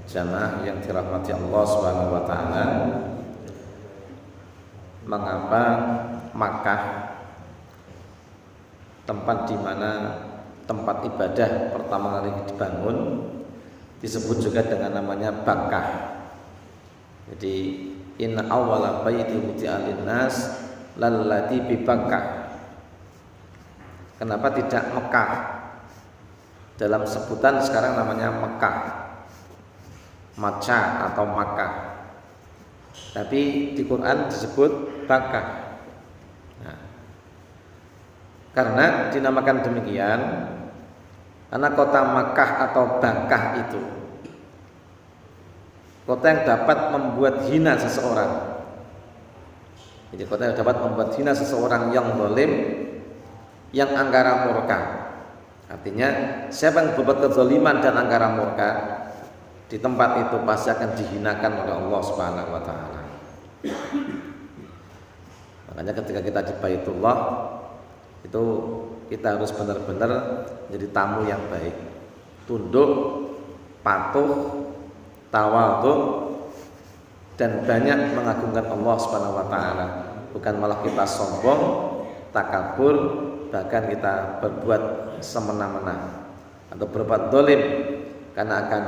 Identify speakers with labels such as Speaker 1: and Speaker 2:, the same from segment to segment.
Speaker 1: Jamaah yang dirahmati Allah Subhanahu wa taala, mengapa Makkah, tempat di mana tempat ibadah pertama kali dibangun, disebut juga dengan namanya Bakkah. Jadi inna awwala baiti wudi'a lin-nas lalladzi bi Bakkah. Kenapa tidak Mekah? Dalam sebutan sekarang namanya Mekah, Makkah atau Makkah. Tapi di Quran disebut Bakkah. Nah, karena dinamakan demikian karena kota Makkah atau Bakkah itu kota yang dapat membuat hina seseorang. Jadi kota yang dapat membuat hina seseorang yang zalim, yang angkara murka. Artinya siapa yang berbuat kezaliman dan angkara murka, di tempat itu pasti akan dihinakan oleh Allah Subhanahu wa taala. Makanya ketika kita di Baitullah itu kita harus benar-benar jadi tamu yang baik, tunduk, patuh, tawadhu, dan banyak mengagungkan Allah Subhanahu wa taala. Bukan malah kita sombong, takabur, bahkan kita berbuat semena-mena atau berbuat zalim, karena akan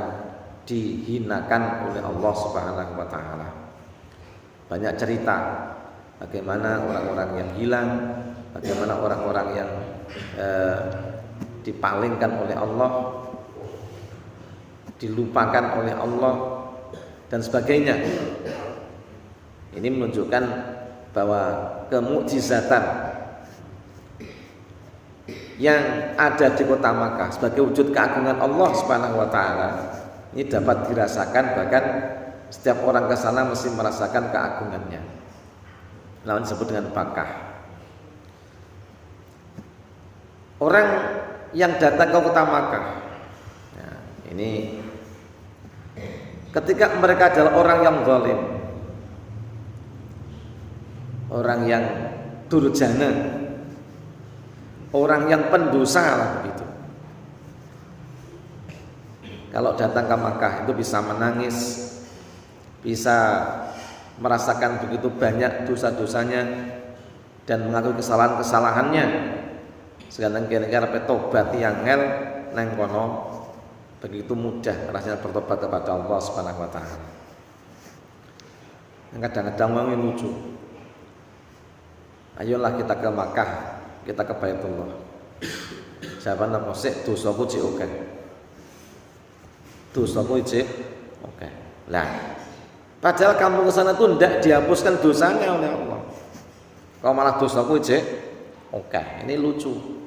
Speaker 1: dihinakan oleh Allah Subhanahu wa taala. Banyak cerita bagaimana orang-orang yang hilang, bagaimana orang-orang yang dipalingkan oleh Allah, dilupakan oleh Allah dan sebagainya. Ini menunjukkan bahwa kemukjizatan yang ada di kota Makkah sebagai wujud keagungan Allah Subhanahu wa taala ini dapat dirasakan, bahkan setiap orang ke sana mesti merasakan keagungannya. Lawan disebut dengan Bakkah. Orang yang datang ke kota Makkah, nah, ini ketika mereka adalah orang yang zalim, orang yang durjana, orang yang pendosa lah begitu. Kalau datang ke Makkah itu bisa menangis, bisa merasakan begitu banyak dosa-dosanya dan mengakui kesalahan-kesalahannya. Sekarang kira-kira tobat yang ngel nang kono begitu mudah rasanya bertobat kepada Allah Subhanahu wa taala. Kadang-kadang wong lucu. Ayolah kita ke Makkah, kita ke Baitullah. Siapa napa sik dosaku cek oke. Dosaku cek oke. Lah, padahal kamu ke sana tuh tidak dihapuskan dosanya oleh Allah. Kau malah dosaku cek oke. Ini lucu.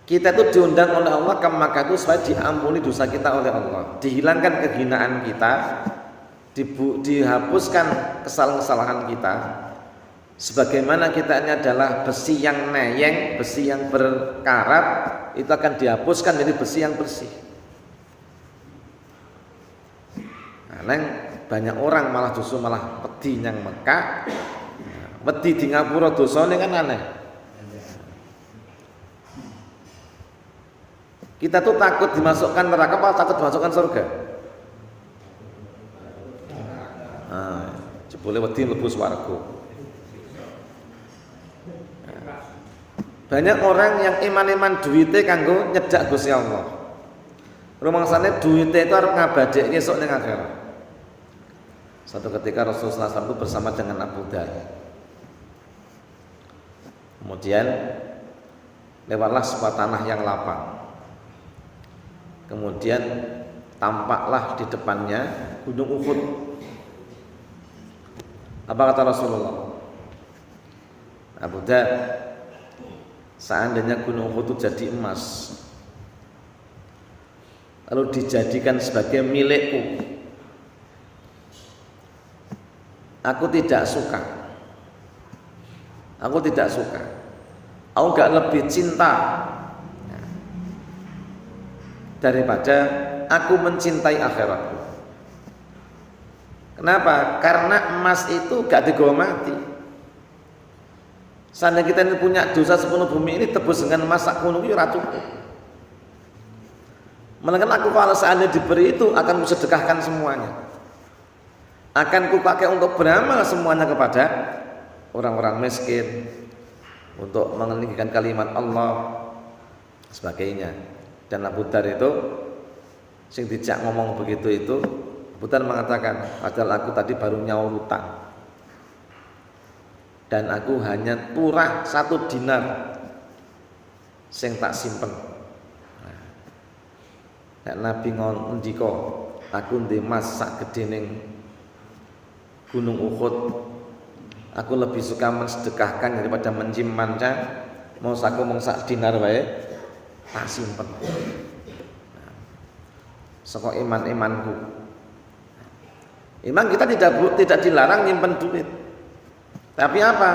Speaker 1: Kita itu diundang oleh Allah ke Makkah itu supaya diampuni dosa kita oleh Allah, dihilangkan kehinaan kita, dihapuskan kesalahan-kesalahan kita. Sebagaimana kita ini adalah besi yang neyeng, besi yang berkarat, itu akan dihapuskan jadi besi yang bersih. Nah, banyak orang malah justru malah wedi yang Mekah, wedi di ngapura dosane kan aneh. Kita tuh takut dimasukkan neraka apa takut dimasukkan surga? Nah, jebule wedi mlebu swarga. Banyak orang yang iman-iman duwite kanggo nyedak Gusti Allah. Rumangsane duwite itu arep ngabadekke esuk ning akhirat. Suatu ketika Rasulullah SAW bersama dengan Abu Dhar. Kemudian lewatlah sebuah tanah yang lapang. Kemudian tampaklah di depannya gunung Uhud. Apa kata Rasulullah? Abu Dhar, seandainya gunung Uhud itu jadi emas, lalu dijadikan sebagai milikku, aku tidak suka. Aku tidak suka. Aku gak lebih cinta daripada aku mencintai akhiratku. Kenapa? Karena emas itu gak digawa mati. Seandainya kita ini punya dosa sepenuh bumi ini tebus dengan emas sak kuno iki ora cukup. Melainkan aku kalau seandainya diberi itu akan kusedekahkan semuanya. Akan kupakai untuk beramal semuanya kepada orang-orang miskin, untuk meninggikan kalimat Allah sebagainya. Dan Abu Dar itu sing dijak ngomong begitu itu, Abu Dar mengatakan, padahal aku tadi baru nyaur utang dan aku hanya turah 1 dinar sing tak simpen. Nek Nabi ngendika, aku ndek emas sak gedening Gunung Uhud, aku lebih suka mensedekahkan daripada menyimpannya. Mau saku mung sak dinar wae tak simpen. Saka iman-imanku. Iman kita tidak dilarang nyimpen duit. Tapi apa?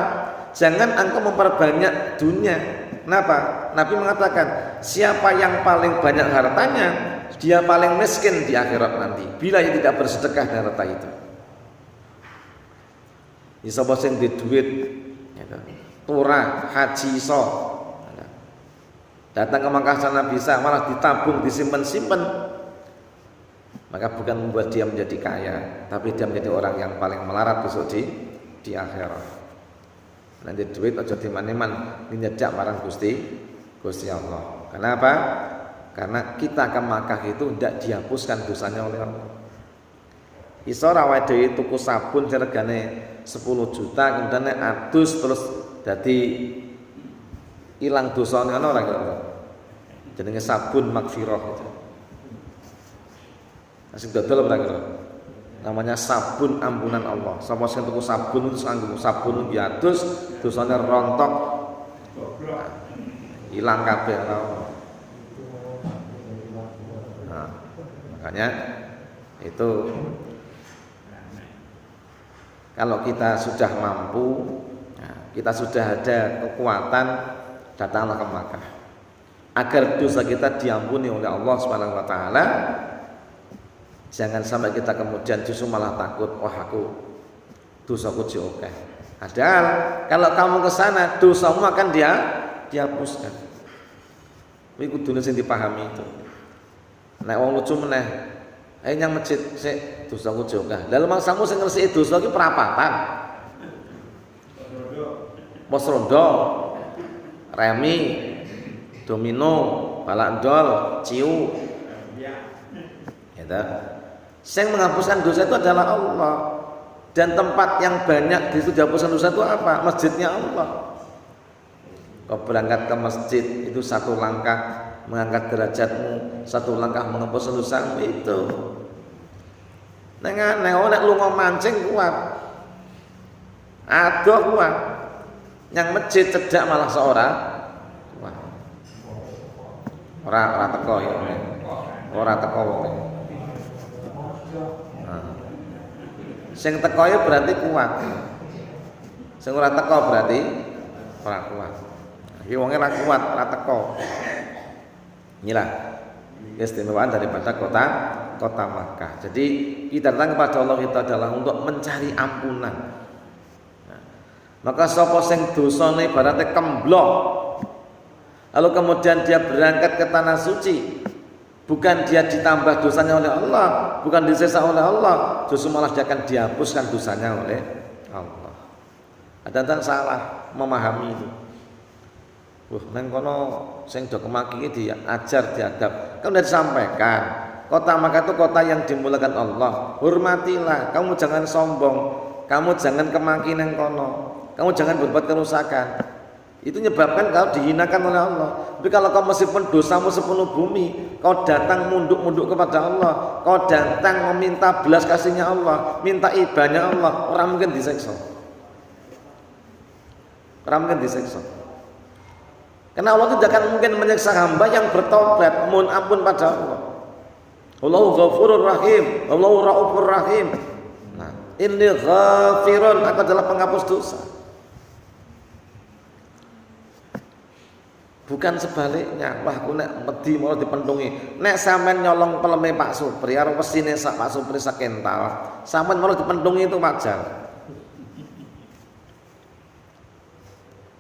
Speaker 1: Jangan engkau memperbanyak dunia. Kenapa? Nabi mengatakan, siapa yang paling banyak hartanya, dia paling miskin di akhirat nanti. Bila ia tidak bersedekah dengan harta itu. Iso sing di duit, turah, haji iso. Datang ke Makkah sana bisa, malah ditabung, disimpan-simpan. Maka bukan membuat dia menjadi kaya, tapi dia menjadi orang yang paling melarat besok di akhirat. Nanti duit aja diman-iman, nyedak marang Gusti Allah. Kenapa? Karena kita ke Makkah itu tidak dihapuskan dosanya oleh Allah. Iso rawai dhewe tuku sabun regane 10 juta kemudian adus terus dadi ilang dosane ana ora kira. Jenenge sabun magfirah itu. Asing dodol ora kira. Namanya sabun ampunan Allah. Sapa sing tuku sabun terus nganggo sabun diadus dosane rontok. Hilang kabeh ora. Nah, makanya itu kalau kita sudah mampu, kita sudah ada kekuatan, datanglah ke Makkah agar dosa kita diampuni oleh Allah Subhanahu wa taala. Jangan sampai kita kemudian justru malah takut, wah aku dosaku jauh. Padahal kalau kamu ke sana dosamu akan dihapuskan. Kuwi kudune sing dipahami itu. Nek wong lucu meneh, nyang masjid sik dosaku jauh. Lalu mangsamu sing ngresiki dosa iki perapatan. Pos rondo, remi, domino, balak ndol, ciu. Ya. Yang menghapuskan dosa itu adalah Allah. Dan tempat yang banyak di situ dihapuskan dosa itu apa? Masjidnya Allah. Kau berangkat ke masjid itu 1 langkah mengangkat derajatmu, 1 langkah menghapuskan dosamu itu. Nek lunga mancing kuat. Adoh kuat. Yang masjid cedak malah seorang. Ora teko ya. Ora teko wong. Sing teko ya berarti kuat. Sing ora teko berarti ora kuat. Iki wonge ora kuat, ora teko. Inilah keistimewaan daripada kota Makkah. Jadi kita datang kepada Allah itu adalah untuk mencari ampunan. Maka sapa sing dosane ibarate kemblok, lalu kemudian dia berangkat ke tanah suci, bukan dia ditambah dosanya oleh Allah, bukan disesa oleh Allah, justru malah dia akan dihapuskan dosanya oleh Allah. Ada salah memahami itu. Nang kono sing do kemaki iki diajar diadab. Kan sudah disampaikan. Kota Makkah itu kota yang dimuliakan Allah. Hormatilah, kamu jangan sombong, kamu jangan kemaki nang kono. Kamu jangan berbuat kerusakan. Itu menyebabkan kau dihinakan oleh Allah. Tapi kalau kau meskipun dosamu sepenuh bumi, kau datang munduk-munduk kepada Allah, kau datang meminta belas kasihnya Allah, minta ibahnya Allah, orang mungkin diseksa. Orang mungkin diseksa. Karena Allah tidak akan mungkin menyiksa hamba yang bertobat, mohon ampun pada Allah. Allahu Ghafurur Rahim, Allahu Raufur Rahim. Nah, inni ghafirun, aku adalah penghapus dosa. Bukan sebaliknya, wah aku nek wedi mau dipendungi. Nek sampean nyolong peleme Pak Supri, karo pesine sak Pak Supri sakental, sampean mau dipendungi itu wajar.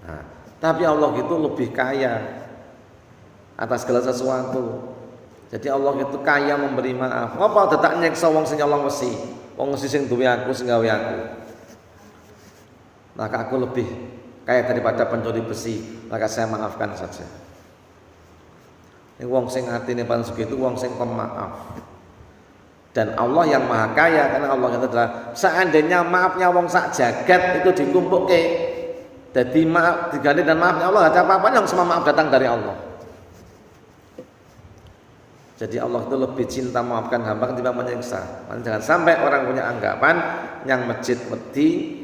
Speaker 1: Nah, tapi Allah itu lebih kaya atas segala sesuatu. Jadi Allah itu kaya memberi maaf. Apa dadak nyeksa wong sing nyolong wesi? Wong wesi sing duwe aku sing gawe aku. Maka aku lebih kaya daripada pencuri besi, maka saya maafkan saja. Ini wong sing atine paling sugih itu wong sing pemaaf. Dan Allah yang maha kaya, karena Allah itu adalah seandainya maafnya wong sak jagat itu dikumpulke jadi maaf diganti dan maafnya Allah ada apa-apanya, yang semua maaf datang dari Allah. Jadi Allah itu lebih cinta memaafkan hamba ketimbang menyiksa. Jangan sampai orang punya anggapan yang masjid wedi,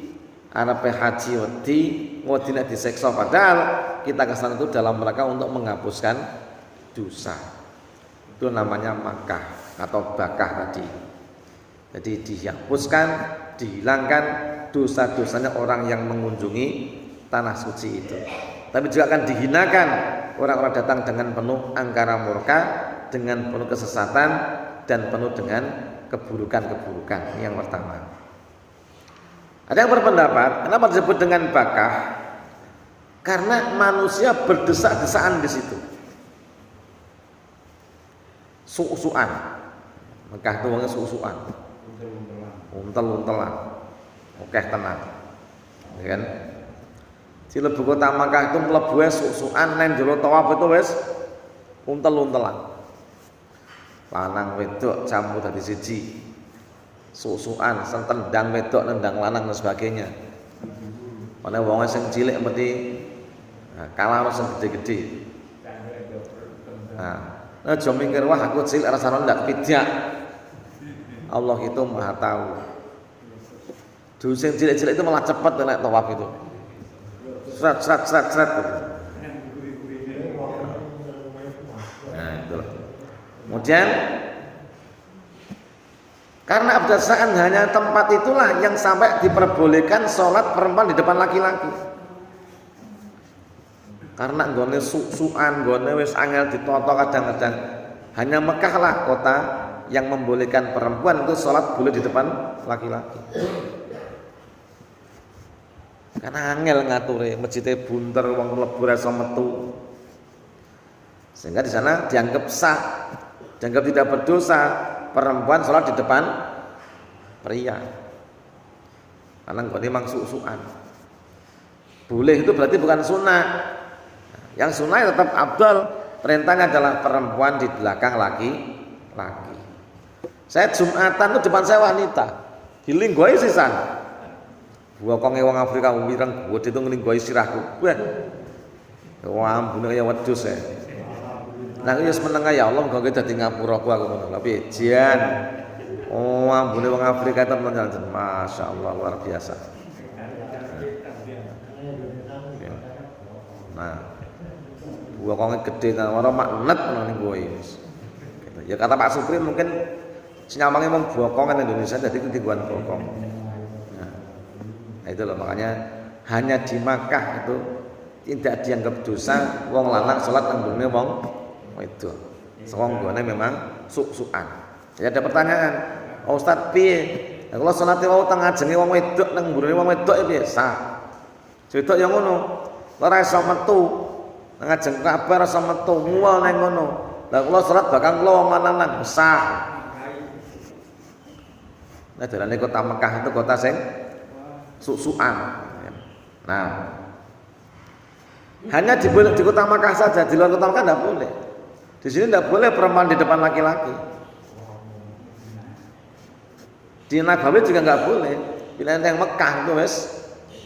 Speaker 1: arepe haji wedi, wedine disiksa, padahal kita kesana itu dalam rangka untuk menghapuskan dosa. Itu namanya Makkah atau bakah tadi. Jadi dihapuskan, dihilangkan dosa-dosanya orang yang mengunjungi tanah suci itu. Tapi juga akan dihinakan orang-orang datang dengan penuh angkara murka, dengan penuh kesesatan dan penuh dengan keburukan-keburukan. Yang pertama. Ada yang berpendapat, kenapa disebut dengan bakah? Karena manusia berdesak-desaan di situ. Su-suan. Mekah itu wongnya su-suan. Untel-untelan. Oke tenang. Ya kan? Di ibu kota Mekah itu mlebu su-suan nang jero tawaf itu wis untel-untelan. Lanang wedok campur dadi siji. Su-suan tendang wedok nendang lanang dan sebagainya. Ana wong sing cilik mesti kalah sing gede-gede. Nah, aja mikir wah aku cilik rasane ndak tidak. Allah itu Maha tahu. Dulu sing cilik-cilik itu malah cepat nek tawaf itu. Srat. Nah, itu. Kemudian karena berdasarkan hanya tempat itulah yang sampai diperbolehkan sholat perempuan di depan laki-laki. Karena nggone su-suan, nggone wis angel ditoto kadang-kadang. Hanya Mekah lah kota yang membolehkan perempuan itu sholat boleh di depan laki-laki. Karena angel ngature, masjidnya bunter, wong mlebu rasa metu. Sehingga di sana dianggap sah, dianggap tidak berdosa perempuan sholat di depan pria. Karena enggak memang su-suan. Boleh itu berarti bukan sunnah. Yang sunnah tetap abdal. Perintahnya adalah perempuan di belakang laki-laki. Saya Jumatan itu depan saya wanita. Dilinggoi sisan. Buakonge wong Afrika wireng gede itu ngelinggoi sirahku. Wah. Wah ambune kaya wedhus ya. Nah, ya semenengah ya Allah kok dadi ngapura aku ngono. Tapi jian. Oh, ambune wong Afrika itu menanten. Masya Allah luar biasa. Nah, buah kongnya gede, nah orang magnet ning kowe wis. Ya kata Pak Supri mungkin senyamange wong buah kongan Indonesia jadi ketingguan bokong. Nah, itu loh makanya hanya di Makkah itu tidak dianggap dosa wong lanang salat nang gone wong itu. Sekonggone memang suk-sukan. Ya ada pertanyaan, oh, Ustaz piye? Nah, kalau salate wau teng ajenge wong wedok nang gone wong wedok ya biasa. Wedok yang ngono. Ora iso metu. Nang ajeng Ka'bah iso metu, mual nang ngono. Lah kula salat bakal kula wong lanang sah. Nah, dalane kota Mekah itu kota sing suk-sukan. Nah, hanya di kota Makkah saja, di luar kota Makkah tidak boleh. Di sini tidak boleh perempuan di depan laki-laki. Di Nabawi juga nggak boleh. Bila yang Mekah itu wes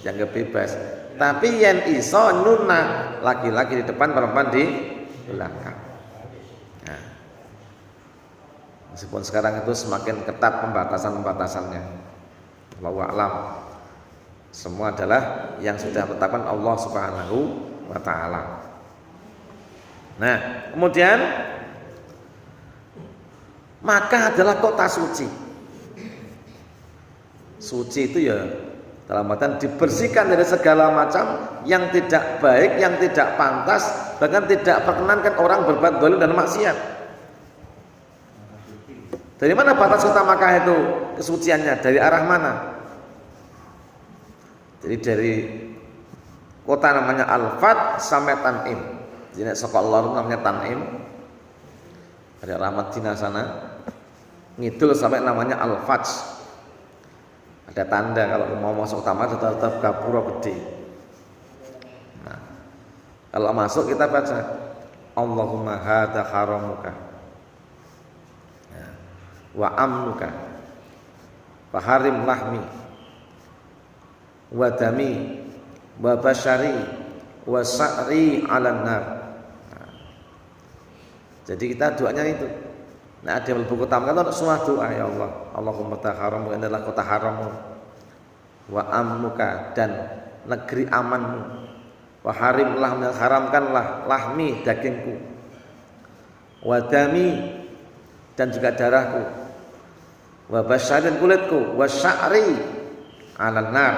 Speaker 1: jangan bebas. Tapi yang iso nuna laki-laki di depan, perempuan di belakang. Nah, meskipun sekarang itu semakin ketat pembatasannya. Wallahu a'lam. Semua adalah yang sudah ditetapkan Allah Subhanahu wa taala. Nah, kemudian Makkah adalah kota suci. Suci itu ya dalam artian dibersihkan dari segala macam yang tidak baik, yang tidak pantas, bahkan tidak perkenankan orang berbuat zalim dan maksiat. Dari mana batas kota Makkah itu kesuciannya? Dari arah mana? Jadi dari kota namanya Al-Fat sampai Tanim. Jadi sekolah namanya Tanim. dari arah Madinah sana ngidul sampai namanya Al-Fajj. Ada tanda kalau mau masuk utama tetap gapura gede. Nah, kalau masuk kita baca Allahumma hadza haramuka wa amnuka wa harim lahmi wa dami wa bashari wa sa'ri 'alan nar. Jadi kita doanya itu. Nah, ada yang buku tamu kan semua doa, ya Allah, Allahumma taharam, ini adalah kota harammu, wa amnuka, dan negeri amanmu, wa harim lahmi, haramkanlah lahmi, dagingku, wa dami, dan juga darahku, wa basyarin, kulitku, wa sya'ri 'alan nar,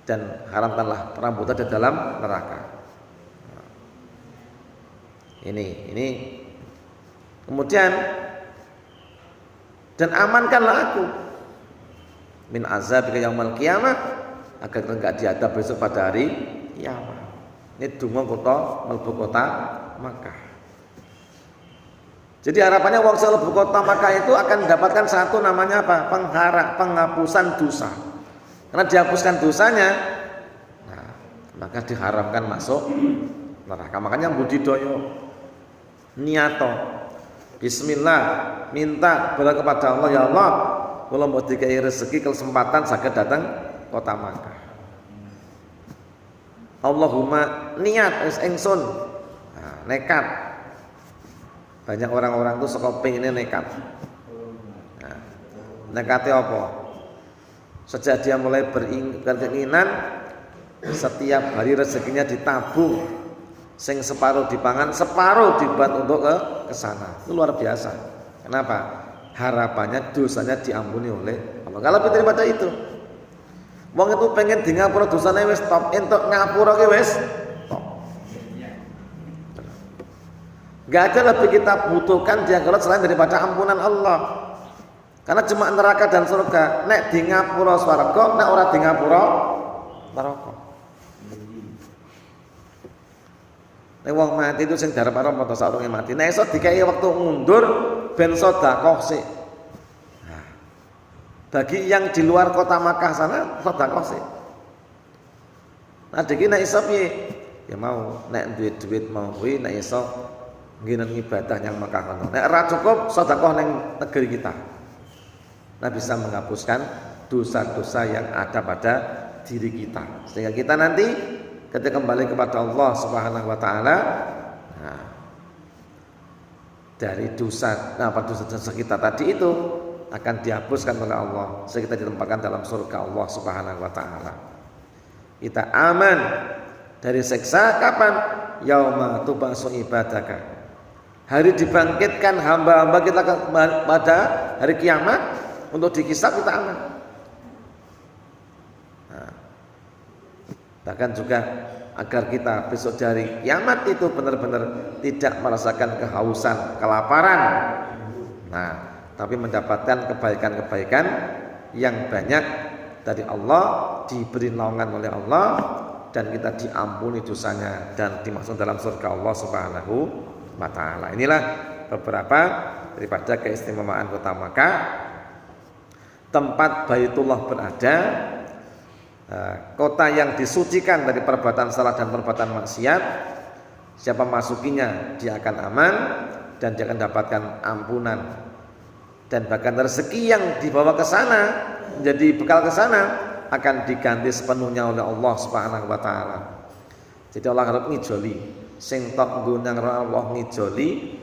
Speaker 1: dan haramkanlah rambutnya di dalam neraka. Ini kemudian, dan amankanlah aku min azab yaumil qiyamah, agar enggak diadab besok pada hari kiamat. Ini donga kota mlebu kota Makkah. Jadi harapannya wong sing mlebu kota Makkah itu akan mendapatkan satu namanya apa? Penghapusan dosa. Karena dihapuskan dosanya, nah, maka diharamkan masuk neraka. Makanya budidaya niato bismillah, minta kepada Allah, ya Allah, kula mbok dikai rezeki kesempatan saged datang kota Makkah. Allahumma niat wis ingsun. Nah, nekat. Banyak orang-orang tuh saka pengine nekat. Nah, nekate apa? Sejak dia mulai berkeinginan setiap hari rezekinya ditabung. Sing separuh dipangan, separuh dibuat untuk ke sana. Itu luar biasa. Kenapa? Harapannya dosanya diampuni oleh Allah. Kalau lebih daripada itu, wong itu pengen di ngapura dosanya wis top, entuk ngapura ke wis top. Gak ada lebih kita butuhkan di akhirat selain daripada ampunan Allah. Karena cuma neraka dan surga. Nek di ngapura swarga, nek ora di ngapura neraka. Nek wong mati itu sing darep karo mata saurunge mati. Nek iso dikai waktu mundur ben sedekah sik. Nah, bagi yang di luar kota Makkah sana sedekah sik. Nah, iki nek iso piye? Ya mau nek duit mau kuwi nek iso nginen ibadah yang Makkah kono. Nek ora cukup sedekah ning negeri kita. Nah, bisa menghapuskan dosa-dosa yang ada pada diri kita. Sehingga kita nanti ketika kembali kepada Allah Subhanahu wa taala, nah, dari dosa kita tadi itu akan dihapuskan oleh Allah sehingga kita ditempatkan dalam surga Allah Subhanahu wa taala. Kita aman dari siksa kapan? Yauma tubasu ibadaka. Hari dibangkitkan hamba-hamba kita pada hari kiamat untuk dihisab, kita aman. Bahkan juga agar kita besok dari kiamat itu benar-benar tidak merasakan kehausan, kelaparan. Nah, tapi mendapatkan kebaikan-kebaikan yang banyak dari Allah, diberi naungan oleh Allah, dan kita diampuni dosanya dan dimasukkan dalam surga Allah Subhanahu wa taala. Inilah beberapa daripada keistimewaan kota Makkah, tempat Baitullah berada, kota yang disucikan dari perbuatan salah dan perbuatan maksiat. Siapa masukinya dia akan aman dan dia akan dapatkan ampunan, dan bahkan rezeki yang dibawa ke sana menjadi bekal ke sana akan diganti sepenuhnya oleh Allah Subhanahu wa taala. Jadi Allah harap ngijoli sing tok ngundang Allah ngijoli,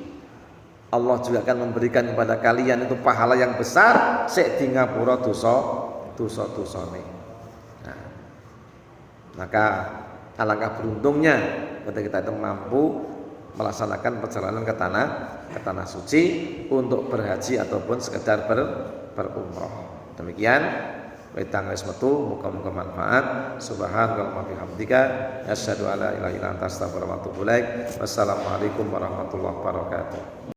Speaker 1: Allah juga akan memberikan kepada kalian itu pahala yang besar sik di ngapura dosa-dosane. Maka alangkah beruntungnya ketika kita itu mampu melaksanakan perjalanan ke tanah suci untuk berhaji ataupun sekedar berumrah. Demikian wetang wis metu, muga-muga manfaat. Subhanallah bihamdika asyhadu alla ilaha illa anta astaghfiruka wa atubu ilaik. Wassalamualaikum warahmatullahi wabarakatuh.